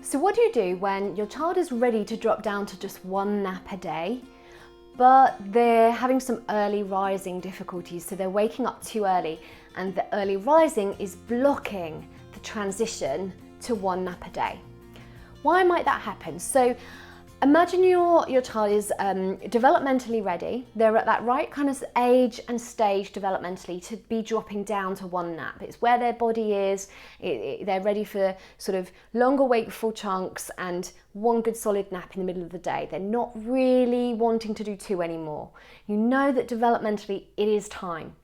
So what do you do when your child is ready to drop down to just one nap a day, but they're having some early rising difficulties? So they're waking up too early and the early rising is blocking the transition to one nap a day. Why might that happen? So imagine your child is developmentally ready. They're at that right kind of age and stage developmentally to be dropping down to one nap. It's where their body is. They're ready for sort of longer wakeful chunks and one good solid nap in the middle of the day. They're not really wanting to do two anymore. You know that developmentally it is time.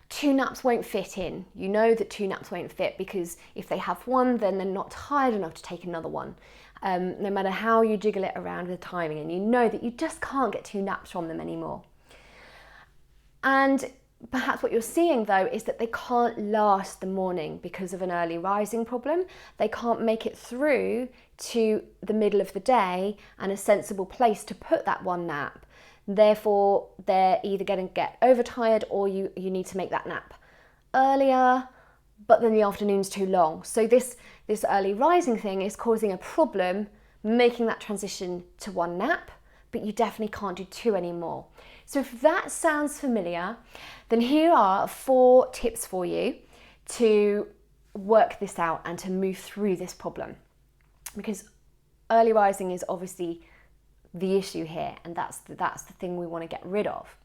Two naps won't fit in. You know that two naps won't fit because if they have one, then they're not tired enough to take another one. No matter how you jiggle it around with timing, and you know that you just can't get two naps from them anymore. And perhaps what you're seeing though is that they can't last the morning because of an early rising problem. They can't make it through to the middle of the day and a sensible place to put that one nap. Therefore, they're either going to get overtired or you need to make that nap earlier, but then the afternoon's too long. So this early rising thing is causing a problem making that transition to one nap, but you definitely can't do two anymore. So if that sounds familiar, then here are 4 tips for you to work this out and to move through this problem. Because early rising is obviously the issue here, and that's the thing we want to get rid of.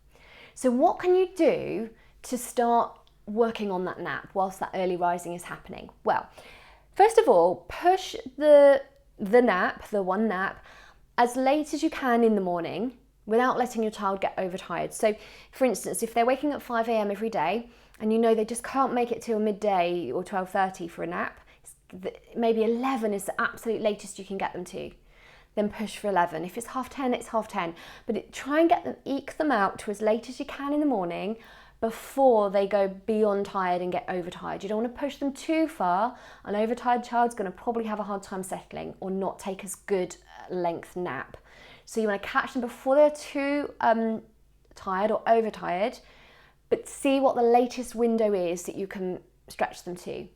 So what can you do to start working on that nap whilst that early rising is happening? Well, first of all, push the one nap, as late as you can in the morning without letting your child get overtired. So for instance, if they're waking up 5 a.m. every day and you know they just can't make it till midday or 12:30 for a nap, maybe 11 is the absolute latest you can get them to, then push for 11. If it's 10:30, it's 10:30. But try and eke them out to as late as you can in the morning before they go beyond tired and get overtired. You don't want to push them too far. An overtired child's going to probably have a hard time settling or not take as good length nap. So you want to catch them before they're too tired or overtired, but see what the latest window is that you can stretch them to.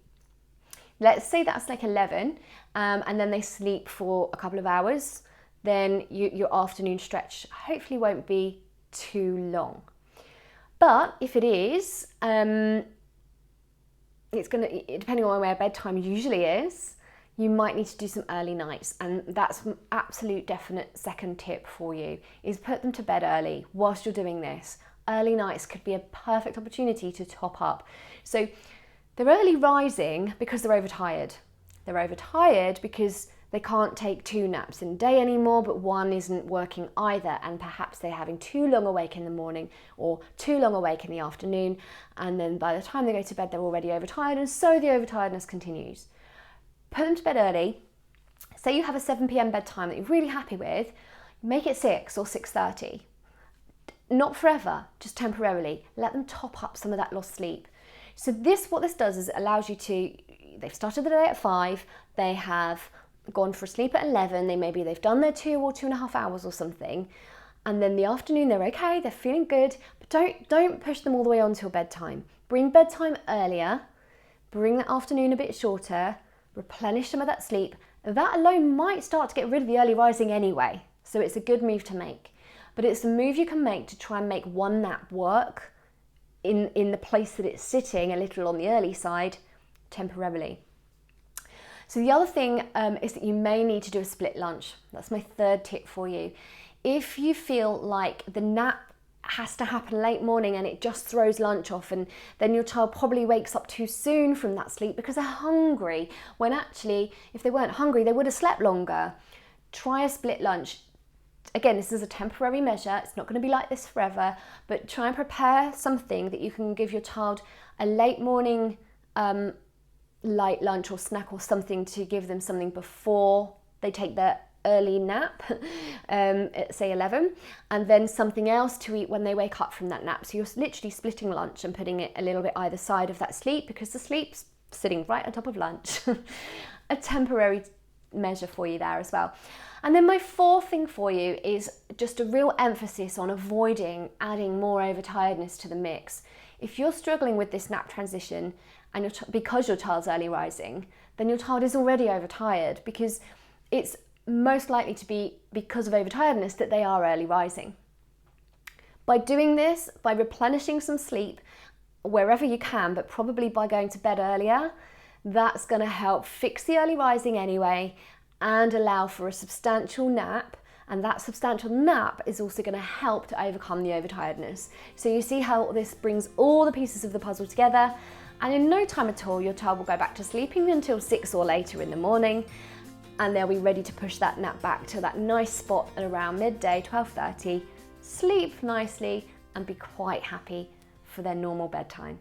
Let's say that's like 11, and then they sleep for a couple of hours. Then your afternoon stretch hopefully won't be too long. But if it is, it's going to, depending on where bedtime usually is, you might need to do some early nights. And that's an absolute definite second tip for you, is put them to bed early whilst you're doing this. Early nights could be a perfect opportunity to top up. So they're early rising because they're overtired. They're overtired because they can't take 2 naps in a day anymore, but one isn't working either, and perhaps they're having too long awake in the morning or too long awake in the afternoon, and then by the time they go to bed they're already overtired, and so the overtiredness continues. Put them to bed early. Say you have a 7 p.m. bedtime that you're really happy with, make it 6 or 6:30. Not forever, just temporarily. Let them top up some of that lost sleep. So what this does is it allows you to, they've started the day at 5, they have gone for sleep at 11, they've done their 2 or 2.5 hours or something, and then the afternoon they're okay, they're feeling good, but don't push them all the way on till bedtime. Bring bedtime earlier, bring the afternoon a bit shorter, replenish some of that sleep. That alone might start to get rid of the early rising anyway, so it's a good move to make. But it's a move you can make to try and make one nap work in the place that it's sitting a little on the early side temporarily. So the other thing is that you may need to do a split lunch. That's my third tip for you. If you feel like the nap has to happen late morning and it just throws lunch off, and then your child probably wakes up too soon from that sleep because they're hungry, when actually if they weren't hungry they would have slept longer. Try a split lunch. Again, this is a temporary measure, it's not going to be like this forever, but try and prepare something that you can give your child a late morning light lunch or snack or something, to give them something before they take their early nap at say 11, and then something else to eat when they wake up from that nap. So you're literally splitting lunch and putting it a little bit either side of that sleep, because the sleep's sitting right on top of lunch. A temporary measure for you there as well. And then my fourth thing for you is just a real emphasis on avoiding adding more overtiredness to the mix. If you're struggling with this nap transition and because your child's early rising, then your child is already overtired, because it's most likely to be because of overtiredness that they are early rising. By doing this, by replenishing some sleep wherever you can, but probably by going to bed earlier, that's going to help fix the early rising anyway and allow for a substantial nap. And that substantial nap is also going to help to overcome the overtiredness. So you see how this brings all the pieces of the puzzle together, and in no time at all your child will go back to sleeping until 6 or later in the morning, and they'll be ready to push that nap back to that nice spot at around midday, 12:30, sleep nicely and be quite happy for their normal bedtime.